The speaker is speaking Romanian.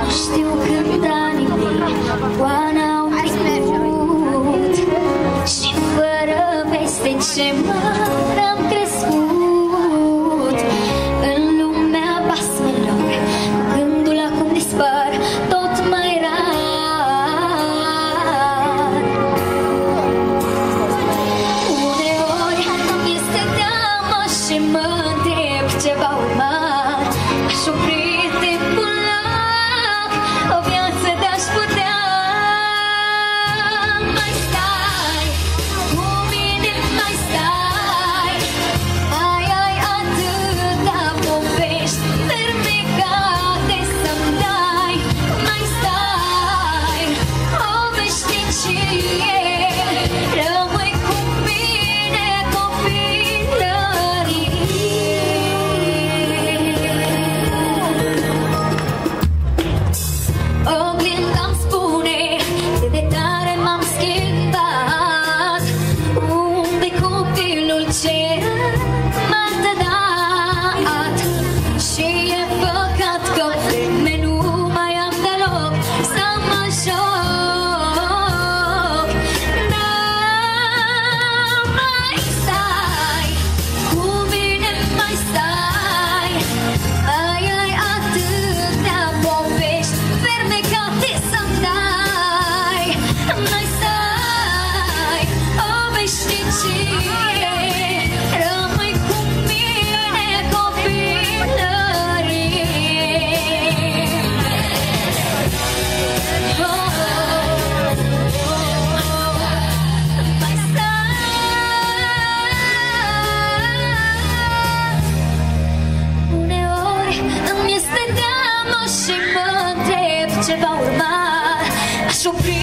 Știu cât anii mei oana au trecut și fără peste ce mare am crescut. În lumea pasmelor, gândul acum dispar tot mai rar. Uneori este teamă și mă întreb ce va urma. Aș opri timpul la o viață de-aș putea. Mai stai cu mine, mai stai. Ai atâta povești fermecate să-mi dai. Mai stai, o veșnicie. Rămâi cu mine copilării. Oglinda-mi spune cât de tare m-am schimbat. Unde-i copilul ce m-a dat? Și e păcat că vreme nu mai am deloc să mă joc. Da, mai stai cu mine, mai stai. Ai atâtea povești fermecate să-mi dai. Mai stai, o veșnicie. Rămâi cu mine copilărie. Mai stai. Uneori îmi este teamă și mă întreb ce va urma. Aș opri